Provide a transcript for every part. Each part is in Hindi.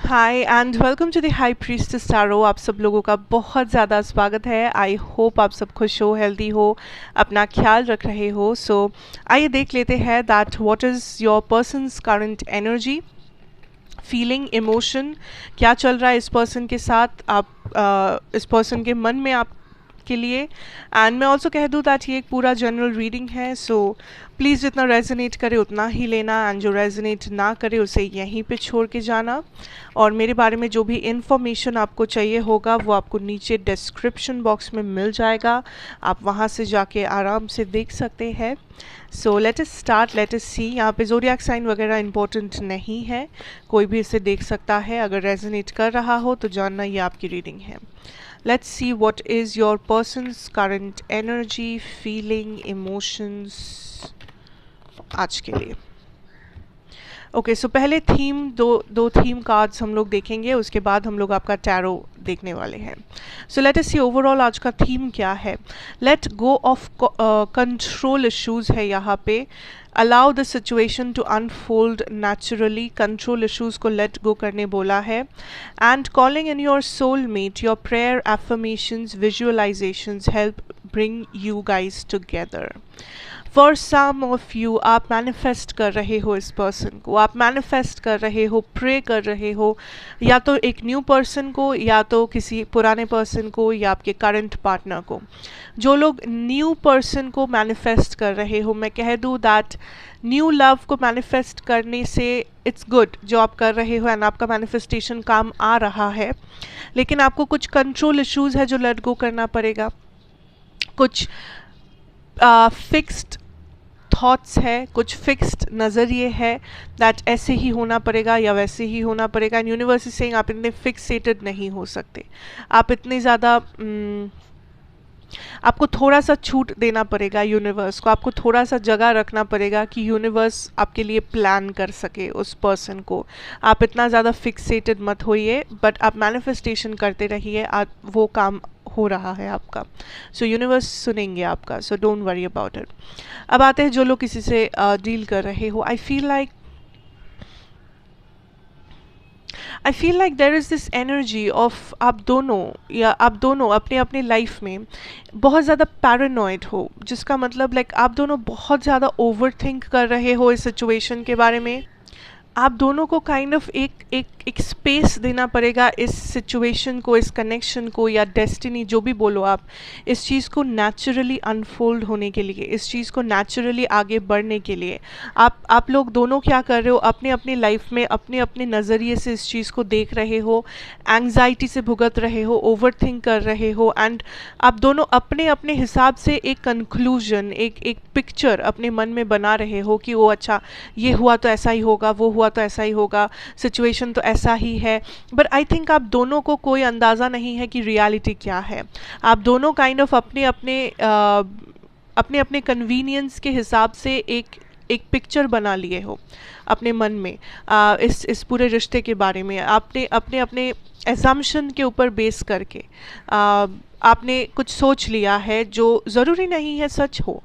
Hi and welcome to the high priestess tarot. आप सब लोगों का बहुत ज़्यादा स्वागत है। आई होप आप सब खुश हो, हेल्दी हो, अपना ख्याल रख रहे हो। सो आइए देख लेते हैं that what is your persons current energy, feeling, emotion, क्या चल रहा है इस पर्सन के साथ, आप इस पर्सन के मन में आप के लिए। एंड मैं ऑल्सो कह दूँ दैट ये एक पूरा जनरल रीडिंग है, सो प्लीज़ जितना रेजोनेट करे उतना ही लेना, एंड जो रेजोनेट ना करे उसे यहीं पे छोड़ के जाना। और मेरे बारे में जो भी इन्फॉर्मेशन आपको चाहिए होगा वो आपको नीचे डिस्क्रिप्शन बॉक्स में मिल जाएगा, आप वहाँ से जाके आराम से देख सकते हैं। So let us start, let us see. यहाँ पे ज़ोडिएक साइन वगैरह इंपॉर्टेंट नहीं है, कोई भी इसे देख सकता है। अगर रेजोनेट कर रहा हो तो जानना ये आपकी रीडिंग है। Let's see what is your person's current energy, feeling, emotions आज के लिए। ओके, सो पहले थीम दो थीम कार्ड्स हम लोग देखेंगे, उसके बाद हम लोग आपका टैरो देखने वाले हैं। सो लेट अस सी ओवरऑल आज का थीम क्या है। Let go of control issues है यहाँ पे। Allow the situation to unfold naturally, control issues को लेट गो करने बोला है। And calling in your soulmate, your prayer, affirmations, visualisations help bring you guys together. For some of you, आप मैनिफेस्ट कर रहे हो इस पर्सन को, आप मैनिफेस्ट कर रहे हो, प्रे कर रहे हो, या तो एक न्यू पर्सन को, या तो किसी पुराने पर्सन को, या आपके करंट पार्टनर को। जो लोग न्यू पर्सन को मैनिफेस्ट कर रहे हो, मैं कह दूँ दैट न्यू लव को मैनिफेस्ट करने से इट्स गुड जो आप कर रहे हो, एंड आपका मैनिफेस्टेशन काम आ रहा है। लेकिन आपको कुछ कंट्रोल इश्यूज है जो लेट गो करना पड़ेगा, कुछ फिक्स्ड थॉट्स है, कुछ फिक्स्ड नज़रिए है दैट ऐसे ही होना पड़ेगा या वैसे ही होना पड़ेगा। एंड यूनिवर्स इज सेइंग आप इतने फिक्सेटेड नहीं हो सकते, आप इतने ज़्यादा आपको थोड़ा सा छूट देना पड़ेगा यूनिवर्स को, आपको थोड़ा सा जगह रखना पड़ेगा कि यूनिवर्स आपके लिए प्लान कर सके उस पर्सन को। आप इतना ज़्यादा फिक्सेटेड मत होइए, बट आप मैनिफेस्टेशन करते रहिए, आप वो काम हो रहा है आपका। सो यूनिवर्स सुनेंगे आपका, so don't worry about it. अब आते हैं जो लोग किसी से डील कर रहे हो। आई feel like there is this energy of आप दोनों अपने अपने लाइफ में बहुत ज़्यादा पैरानॉइड हो, जिसका मतलब लाइक आप दोनों बहुत ज़्यादा ओवर थिंक कर रहे हो इस सिचुएशन के बारे में। आप दोनों को काइंड ऑफ एक स्पेस देना पड़ेगा इस सिचुएशन को, इस कनेक्शन को, या डेस्टिनी जो भी बोलो आप, इस चीज़ को नेचुरली अनफोल्ड होने के लिए, इस चीज़ को नेचुरली आगे बढ़ने के लिए। आप लोग दोनों क्या कर रहे हो, अपने अपने लाइफ में अपने अपने नज़रिए से इस चीज़ को देख रहे हो, एंग्जाइटी से भुगत रहे हो, ओवर थिंक कर रहे हो, एंड आप दोनों अपने अपने हिसाब से एक कंक्लूजन, एक पिक्चर अपने मन में बना रहे हो कि वो अच्छा ये हुआ तो ऐसा ही होगा, वो हुआ तो ऐसा ही होगा, सिचुएशन तो ऐसा ही है। बट आई थिंक आप दोनों को कोई अंदाज़ा नहीं है कि रियलिटी क्या है। आप दोनों काइंड ऑफ अपने अपने कन्वीनियंस के हिसाब से एक पिक्चर बना लिए हो अपने मन में, इस पूरे रिश्ते के बारे में। आपने अपने अपने एजम्पशन के ऊपर बेस करके आपने कुछ सोच लिया है जो ज़रूरी नहीं है सच हो,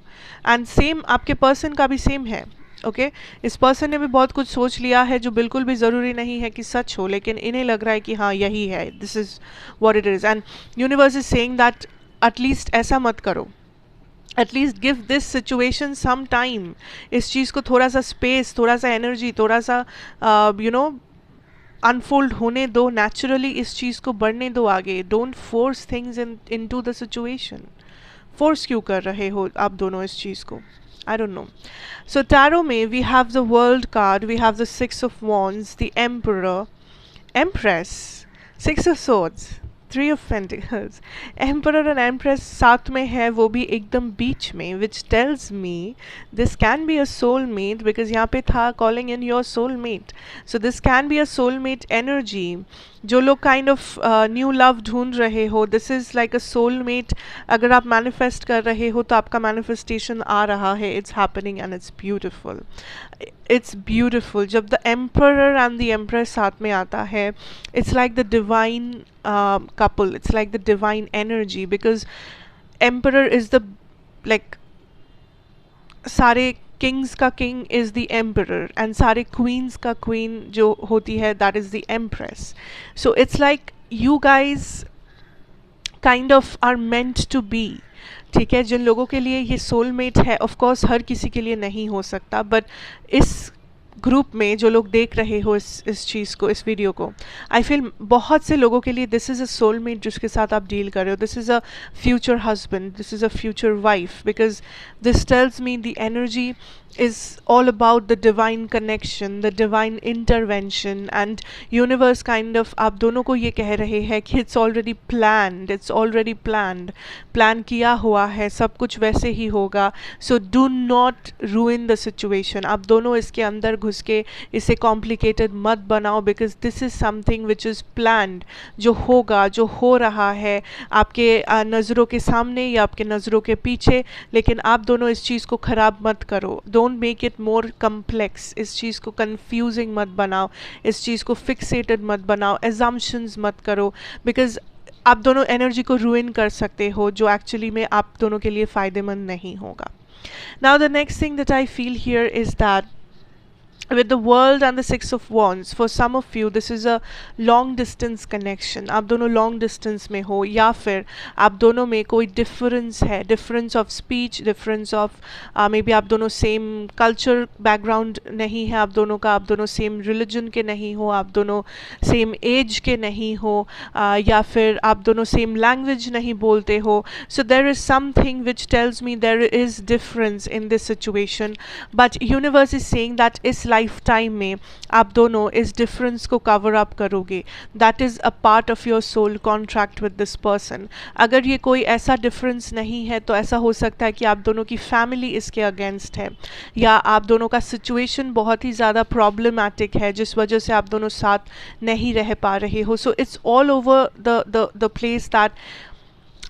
एंड सेम आपके पर्सन का भी सेम है। ओके इस पर्सन ने भी बहुत कुछ सोच लिया है जो बिल्कुल भी ज़रूरी नहीं है कि सच हो, लेकिन इन्हें लग रहा है कि हाँ यही है, this is what it is. And universe is saying that at least ऐसा मत करो, at least give this situation some time. इस चीज़ को थोड़ा सा स्पेस, थोड़ा सा एनर्जी, थोड़ा सा अनफोल्ड होने दो, नेचुरली इस चीज़ को बढ़ने दो आगे। Don't force things into the situation. Force क्यों कर रहे हो आप दोनों इस चीज़ को? I don't know. So tarot में we have the world card, we have the 6 of wands, the emperor, empress, 6 of swords, 3 of pentacles, emperor and empress साथ में है, वो भी एकदम बीच में, which tells me this can be a soulmate, because यहाँ पे था calling in your soulmate, so this can be a soulmate energy। जो लोग काइंड ऑफ न्यू लव ढूंढ रहे हो, this is like a soulmate. अगर आप मैनिफेस्ट कर रहे हो तो आपका मैनिफेस्टेशन आ रहा है, it's happening and it's beautiful, it's beautiful. जब the emperor and the empress साथ में आता है, it's like the divine couple, it's like the divine energy, because emperor is the like सारे किंग्स का king is the emperor and सारे क्वींस का क्वीन जो होती है that is the empress. So it's like you guys kind of are meant to be. ठीक है, जिन लोगों के लिए ये सोलमेट है, ऑफ कोर्स हर किसी के लिए नहीं हो सकता, बट इस ग्रुप में जो लोग देख रहे हो इस चीज़ को, इस वीडियो को, आई फील बहुत से लोगों के लिए दिस इज़ अ सोलमेट जिसके साथ आप डील कर रहे हो. This is a future husband, this is a future wife, because this tells me the energy is all about the divine connection, the divine intervention, and universe kind of आप दोनों को ये कह रहे हैं कि it's already planned, it's already planned, plan किया हुआ है, सब कुछ वैसे ही होगा. So do not ruin the situation. आप दोनों इसके अंदर घुस के इसे complicated मत बनाओ, because this is something which is planned, जो होगा, जो हो रहा है आपके नज़रों के सामने या आपके नज़रों के पीछे, लेकिन आप दोनों इस चीज़ को ख़राब मत करो. Don't make it more complex. इस चीज़ को कन्फ्यूजिंग मत बनाओ, इस चीज़ को फिक्सेटेड मत बनाओ, एजम्पशंस मत करो, बिकॉज आप दोनों एनर्जी को रूइन कर सकते हो जो एक्चुअली में आप दोनों के लिए फ़ायदेमंद नहीं होगा. Now the next thing that I feel here is that with the world and the six of wands, for some of you this is a long distance connection. आप दोनों long distance में हो, या फिर आप दोनों में कोई difference है, difference of speech, difference of maybe आप दोनों same culture background नहीं है आप दोनों का, आप दोनों same religion के नहीं हो, आप दोनों same age के नहीं हो, या फिर आप दोनों same language नहीं बोलते हो. So there is something which tells me there is difference in this situation, but universe is saying that इस लाइफ टाइम में आप दोनों इस डिफरेंस को कवर अप करोगे. That is a part of your soul contract with this person. अगर ये कोई ऐसा डिफरेंस नहीं है तो ऐसा हो सकता है कि आप दोनों की फैमिली इसके अगेंस्ट है, या आप दोनों का सिचुएशन बहुत ही ज़्यादा प्रॉब्लमैटिक है जिस वजह से आप दोनों साथ नहीं रह पा रहे हो. So it's all over the place that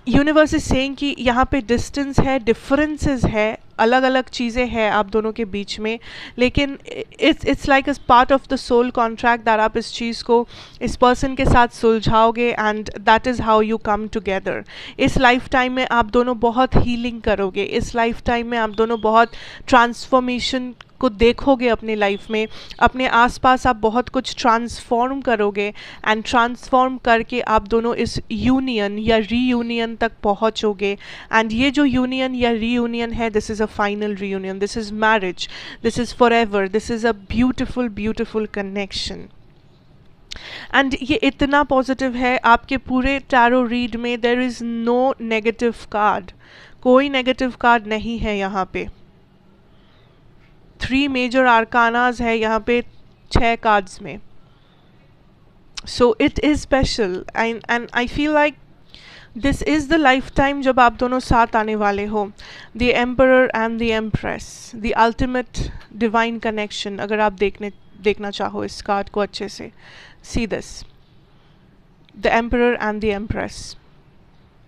universe is saying कि यहाँ पे डिस्टेंस है, डिफरेंसेस है, अलग अलग चीज़ें हैं आप दोनों के बीच में, लेकिन it's like a part of the soul contract that आप इस चीज़ को इस पर्सन के साथ सुलझाओगे and that is how you come together. इस लाइफ टाइम में आप दोनों बहुत हीलिंग करोगे, इस लाइफ टाइम में आप दोनों बहुत ट्रांसफॉर्मेशन को देखोगे अपनी लाइफ में, अपने आसपास आप बहुत कुछ ट्रांसफॉर्म करोगे एंड ट्रांसफॉर्म करके आप दोनों इस यूनियन या रीयूनियन तक पहुंचोगे. एंड ये जो यूनियन या रीयूनियन है, this is a final reunion, this is marriage, this is forever, this is a beautiful beautiful connection. And ये इतना पॉजिटिव है, आपके पूरे टैरो रीड में there is no negative card, कोई नेगेटिव कार्ड नहीं है यहाँ पे. 3 मेजर आर्कानाज है यहाँ पे 6 कार्ड्स में. So it is special and I feel like this is the lifetime जब आप दोनों साथ आने वाले हो. The emperor and the empress, the ultimate divine connection. अगर आप देखना चाहो इस कार्ड को अच्छे से, see this, the emperor and the empress,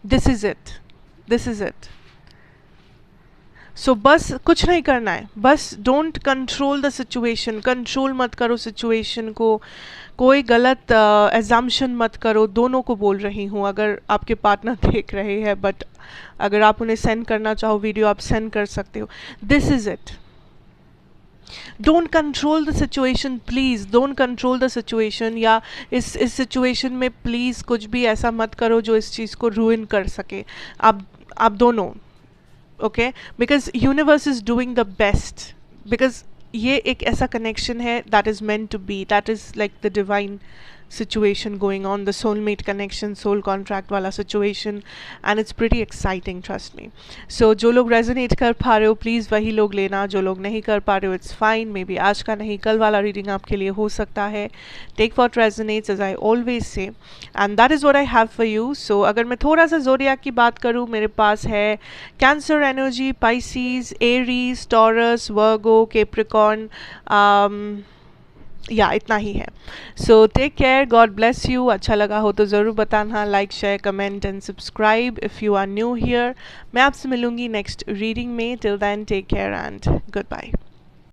this is it, this is it. So बस कुछ नहीं करना है, बस don't control the situation, control मत करो सिचुएशन को, कोई गलत एजम्पशन मत करो. दोनों को बोल रही हूँ, अगर आपके पार्टनर देख रहे हैं, बट अगर आप उन्हें सेंड करना चाहो वीडियो आप सेंड कर सकते हो. This is it. Don't control the situation, please don't control the situation, या इस सिचुएशन में प्लीज़ कुछ भी ऐसा मत करो जो इस चीज़ को रूइन कर सके. आप दोनों, okay, because universe is doing the best, because ये एक ऐसा कनेक्शन है that is meant to be, that is like the divine situation going on, the soulmate connection, soul contract वाला situation, and it's pretty exciting, trust me. So जो लोग resonate कर पा रहे हो प्लीज़ वही लोग लेना, जो लोग नहीं कर पा रहे हो it's fine, maybe आज का नहीं कल वाला reading आपके लिए हो सकता है. Take what resonates, as I always say, and that is what I have for you. So अगर मैं थोड़ा सा zodiac की बात करूँ, मेरे पास है Cancer energy, Pisces, Aries, Taurus, Virgo, Capricorn, या इतना ही है. So take care, God bless you. अच्छा लगा हो तो ज़रूर बताना, like share comment and subscribe if you are new here. मैं आपसे मिलूँगी नेक्स्ट रीडिंग में. Till then take care and good bye.